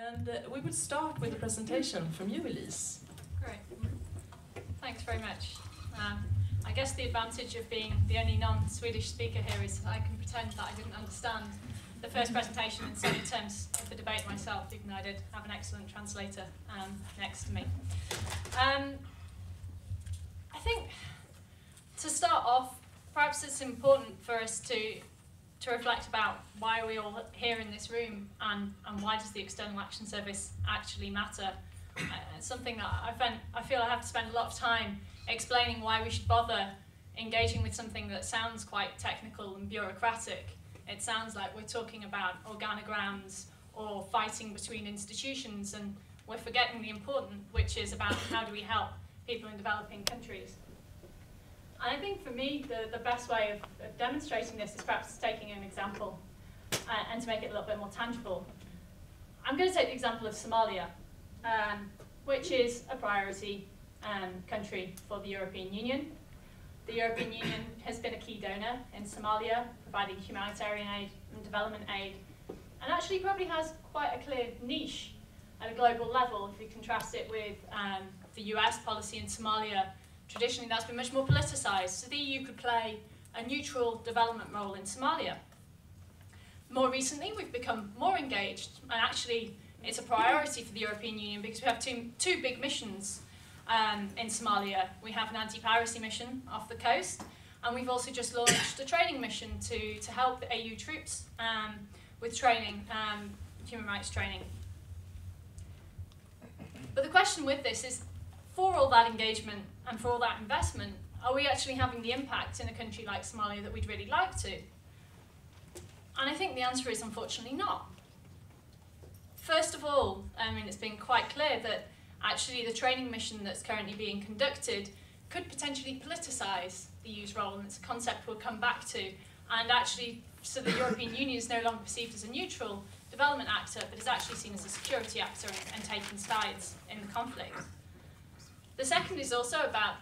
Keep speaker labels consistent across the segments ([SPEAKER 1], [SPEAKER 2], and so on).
[SPEAKER 1] And we will start with a presentation from you, Elise.
[SPEAKER 2] Great. Thanks very much. I guess the advantage of being the only non-Swedish speaker here is I can pretend that I didn't understand the first presentation in certain terms of the debate myself, even though I did have an excellent translator next to me. I think to start off, perhaps it's important for us to reflect about why are we all here in this room and why does the External Action Service actually matter. It's something that I feel I have to spend a lot of time explaining why we should bother engaging with something that sounds quite technical and bureaucratic. It sounds like we're talking about organograms or fighting between institutions, and we're forgetting the important, which is about how do we help people in developing countries. And I think for me, the best way of demonstrating this is perhaps taking an example and to make it a little bit more tangible. I'm going to take the example of Somalia, which is a priority country for the European Union. The European Union has been a key donor in Somalia, providing humanitarian aid and development aid, and actually probably has quite a clear niche at a global level if you contrast it with the US policy in Somalia. Traditionally, that's been much more politicised, so the EU could play a neutral development role in Somalia. More recently, we've become more engaged, and actually it's a priority for the European Union because we have two big missions in Somalia. We have an anti-piracy mission off the coast, and we've also just launched a training mission to help the AU troops with training, human rights training. But the question with this is, for all that engagement and for all that investment, are we actually having the impact in a country like Somalia that we'd really like to? And I think the answer is unfortunately not. First of all, it's been quite clear that actually the training mission that's currently being conducted could potentially politicise the EU's role, and it's a concept we'll come back to. And actually, so the European Union is no longer perceived as a neutral development actor, but is actually seen as a security actor and taking sides in the conflict. The second is also about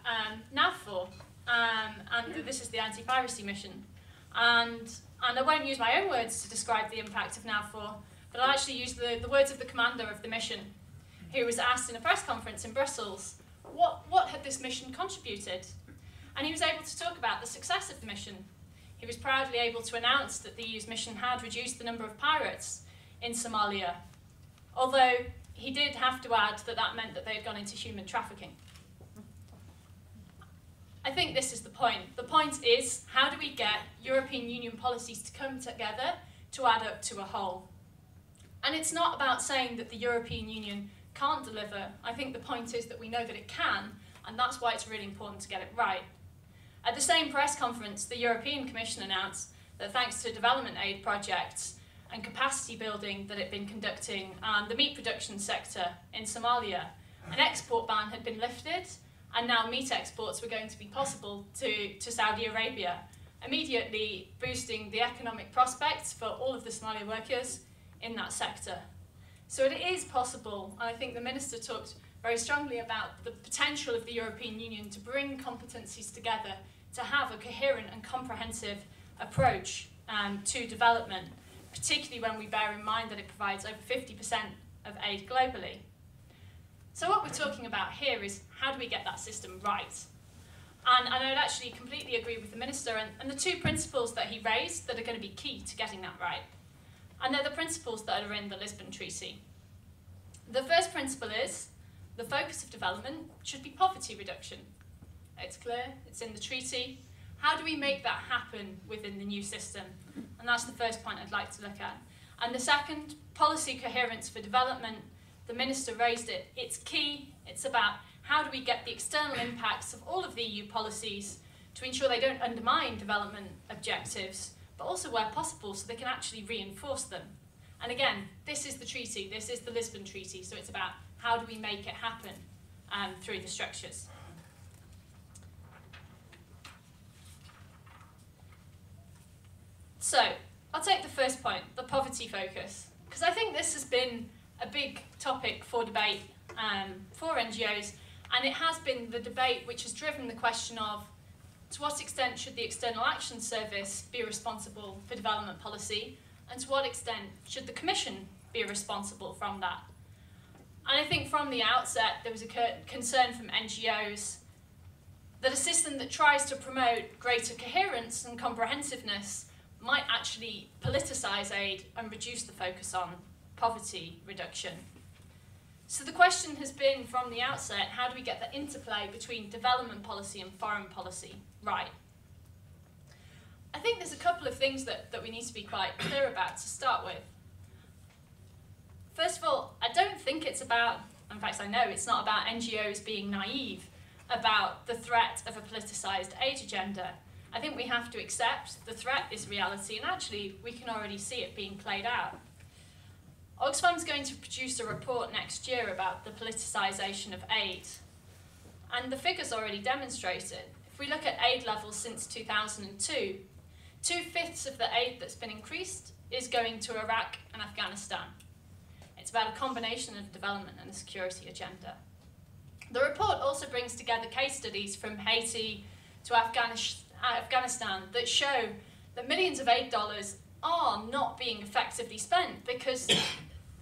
[SPEAKER 2] NAVFOR, and this is the anti-piracy mission. And I won't use my own words to describe the impact of NAVFOR, but I'll actually use the words of the commander of the mission, who was asked in a press conference in Brussels, what had this mission contributed? And he was able to talk about the success of the mission. He was proudly able to announce that the EU's mission had reduced the number of pirates in Somalia, although he did have to add that that meant that they had gone into human trafficking. I think this is the point. The point is, how do we get European Union policies to come together to add up to a whole? And it's not about saying that the European Union can't deliver. I think the point is that we know that it can, and that's why it's really important to get it right. At the same press conference, the European Commission announced that thanks to development aid projects and capacity building that it had been conducting the meat production sector in Somalia, an export ban had been lifted, and now meat exports were going to be possible to Saudi Arabia, immediately boosting the economic prospects for all of the Somali workers in that sector. So it is possible, and I think the Minister talked very strongly about the potential of the European Union to bring competencies together, to have a coherent and comprehensive approach to development, particularly when we bear in mind that it provides over 50% of aid globally. So what we're talking about here is how do we get that system right? And I would actually completely agree with the Minister and the two principles that he raised that are going to be key to getting that right. And they're the principles that are in the Lisbon Treaty. The first principle is the focus of development should be poverty reduction. It's clear, it's in the treaty. How do we make that happen within the new system? And that's the first point I'd like to look at. And the second, policy coherence for development. The Minister raised it. It's key. It's about how do we get the external impacts of all of the EU policies to ensure they don't undermine development objectives, but also where possible so they can actually reinforce them. And again, this is the treaty. This is the Lisbon Treaty. So it's about how do we make it happen through the structures. So I'll take the first point, the poverty focus, because I think this has been a big topic for debate for NGOs, and it has been the debate which has driven the question of to what extent should the External Action Service be responsible for development policy, and to what extent should the Commission be responsible from that? And I think from the outset there was a concern from NGOs that a system that tries to promote greater coherence and comprehensiveness might actually politicise aid and reduce the focus on poverty reduction. So the question has been from the outset, how do we get the interplay between development policy and foreign policy right? I think there's a couple of things that we need to be quite clear about to start with. First of all, I don't think it's about, in fact I know it's not about NGOs being naive about the threat of a politicised aid agenda. I think we have to accept the threat is reality, and actually we can already see it being played out. Oxfam's going to produce a report next year about the politicisation of aid, and the figures already demonstrate it. If we look at aid levels since 2002, 2/5 of the aid that's been increased is going to Iraq and Afghanistan. It's about a combination of development and a security agenda. The report also brings together case studies from Haiti to Afghanistan that show that millions of aid dollars are not being effectively spent because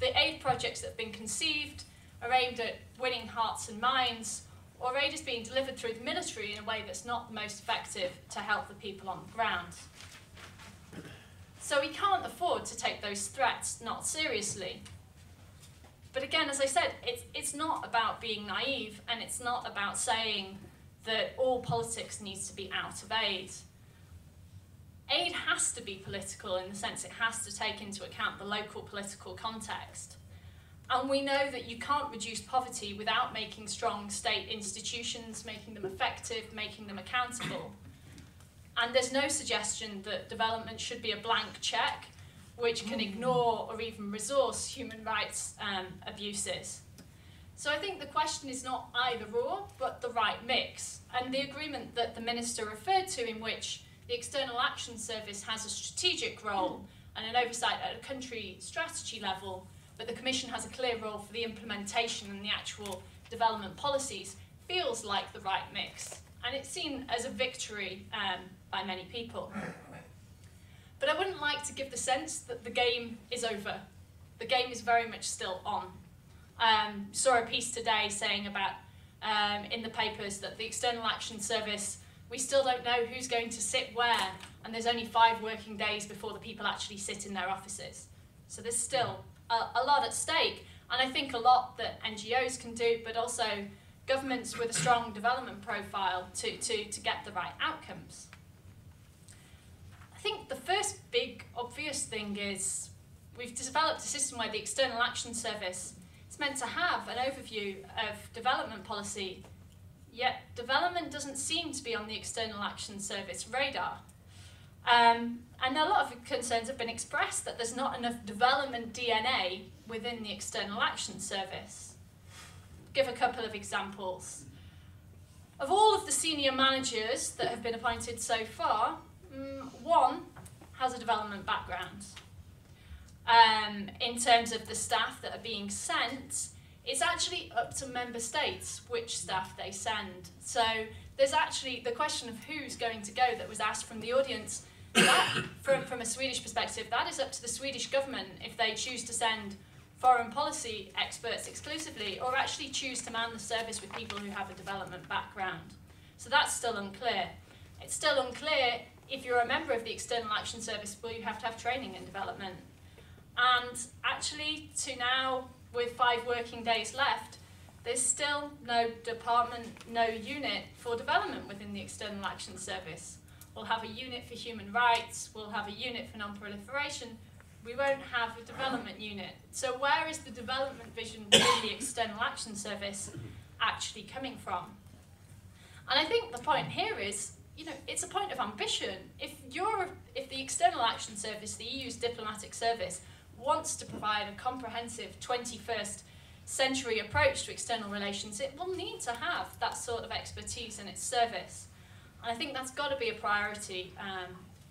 [SPEAKER 2] the aid projects that have been conceived are aimed at winning hearts and minds, or aid is being delivered through the military in a way that's not the most effective to help the people on the ground. So we can't afford to take those threats not seriously. But again, as I said, it's not about being naive, and it's not about saying that all politics needs to be out of aid. Aid has to be political in the sense it has to take into account the local political context. And we know that you can't reduce poverty without making strong state institutions, making them effective, making them accountable. And there's no suggestion that development should be a blank cheque which can ignore or even resource human rights abuses. So I think the question is not either or, but the right mix. And the agreement that the Minister referred to, in which the External Action Service has a strategic role and an oversight at a country strategy level, but the Commission has a clear role for the implementation and the actual development policies, feels like the right mix. And it's seen as a victory by many people. But I wouldn't like to give the sense that the game is over. The game is very much still on. Saw a piece today saying about, in the papers, that the External Action Service, we still don't know who's going to sit where, and there's only 5 working days before the people actually sit in their offices. So there's still a lot at stake, and I think a lot that NGOs can do, but also governments with a strong development profile to get the right outcomes. I think the first big obvious thing is we've developed a system where the External Action Service is meant to have an overview of development policy, yet development doesn't seem to be on the External Action Service radar. And a lot of concerns have been expressed that there's not enough development DNA within the External Action Service. Give a couple of examples. Of all of the senior managers that have been appointed so far, 1 has a development background. In terms of the staff that are being sent, it's actually up to member states which staff they send. So there's actually the question of who's going to go that was asked from the audience. That, from a Swedish perspective, that is up to the Swedish government if they choose to send foreign policy experts exclusively, or actually choose to man the service with people who have a development background. So that's still unclear. It's still unclear if you're a member of the External Action Service, will you have to have training in development? And actually, to now, with 5 working days left, there's still no department, no unit for development within the External Action Service. We'll have a unit for human rights, we'll have a unit for non-proliferation, we won't have a development unit. So where is the development vision within the External Action Service actually coming from? And I think the point here is, it's a point of ambition. If the External Action Service, the EU's diplomatic service, wants to provide a comprehensive 21st century approach to external relations, it will need to have that sort of expertise in its service. And I think that's got to be a priority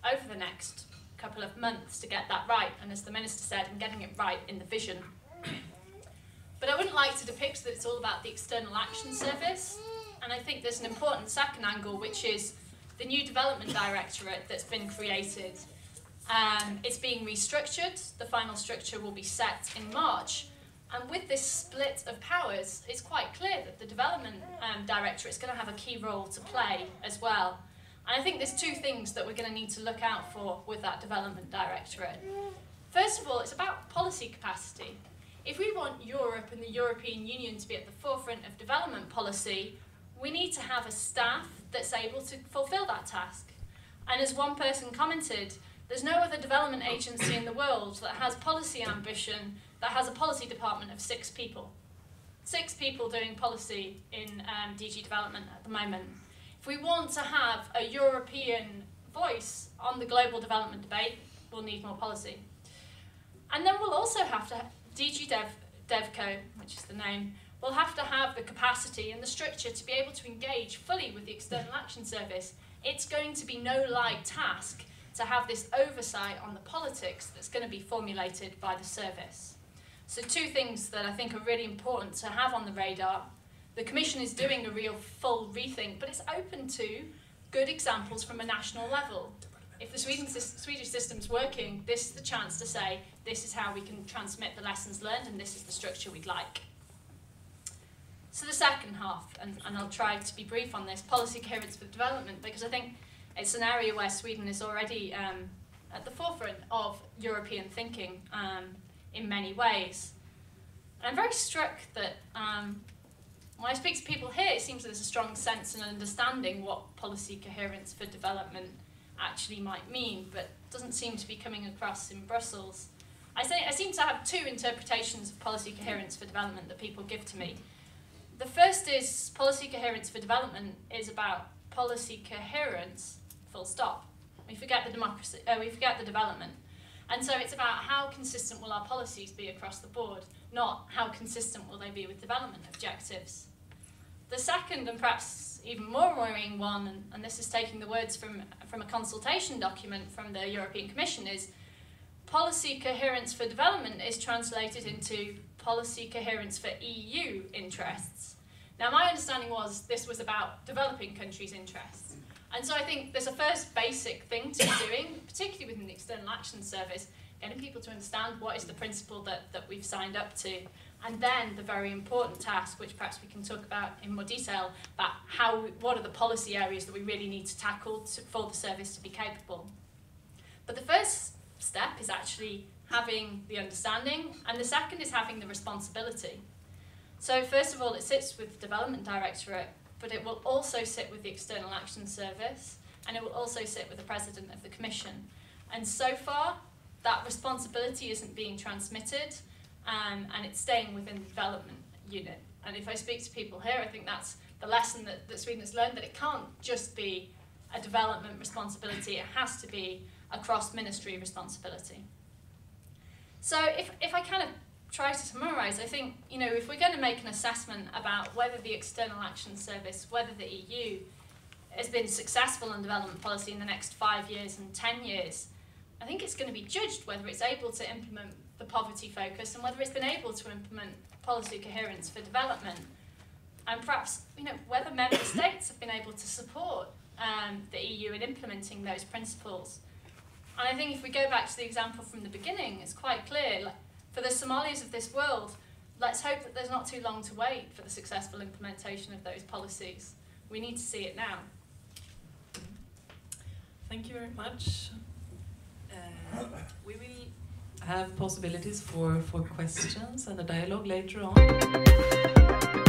[SPEAKER 2] over the next couple of months to get that right, and as the Minister said, and getting it right in the vision. But I wouldn't like to depict that it's all about the External Action Service, and I think there's an important second angle, which is the new development directorate that's been created. It's being restructured, the final structure will be set in March, And with this split of powers, it's quite clear that the development directorate is going to have a key role to play as well. And I think there's two things that we're going to need to look out for with that development directorate. First of all, it's about policy capacity. If we want Europe and the European Union to be at the forefront of development policy, we need to have a staff that's able to fulfill that task. And as one person commented, there's no other development agency in the world that has policy ambition, that has a policy department of 6 people. 6 people doing policy in DG development at the moment. If we want to have a European voice on the global development debate, we'll need more policy. And then we'll also have to, DG DevCo, which is the name, will have to have the capacity and the structure to be able to engage fully with the External Action Service. It's going to be no light task to have this oversight on the politics that's going to be formulated by the service. So 2 things that I think are really important to have on the radar. The Commission is doing a real full rethink, but it's open to good examples from a national level. If the Swedish system's working, this is the chance to say, this is how we can transmit the lessons learned and this is the structure we'd like. So the second half, and I'll try to be brief on this, policy coherence for development, because I think it's an area where Sweden is already at the forefront of European thinking in many ways. And I'm very struck that when I speak to people here, it seems there's a strong sense and understanding what policy coherence for development actually might mean, but doesn't seem to be coming across in Brussels. I seem to have 2 interpretations of policy coherence for development that people give to me. The first is policy coherence for development is about policy coherence, full stop. We forget the democracy, we forget the development. And so it's about how consistent will our policies be across the board, not how consistent will they be with development objectives. The second, and perhaps even more worrying one, and this is taking the words from a consultation document from the European Commission, is policy coherence for development is translated into policy coherence for EU interests. Now, my understanding was this was about developing countries' interests. And so I think there's a first basic thing to be doing, particularly within the External Action Service, getting people to understand what is the principle that we've signed up to. And then the very important task, which perhaps we can talk about in more detail, about what are the policy areas that we really need to tackle for the service to be capable. But the first step is actually having the understanding, and the second is having the responsibility. So first of all, it sits with the Development Directorate, but it will also sit with the External Action Service, and it will also sit with the President of the Commission. And so far, that responsibility isn't being transmitted, and it's staying within the development unit. And if I speak to people here, I think that's the lesson that Sweden has learned, that it can't just be a development responsibility, it has to be a cross-ministry responsibility. So if I kind of try to summarise, I think, if we're going to make an assessment about whether the External Action Service, whether the EU has been successful in development policy in the next 5 years and 10 years, I think it's going to be judged whether it's able to implement the poverty focus and whether it's been able to implement policy coherence for development. And perhaps, whether member states have been able to support the EU in implementing those principles. And I think if we go back to the example from the beginning, it's quite clear, for the Somalias of this world, let's hope that there's not too long to wait for the successful implementation of those policies. We need to see it now.
[SPEAKER 1] Thank you very much. We will have possibilities for questions and a dialogue later on.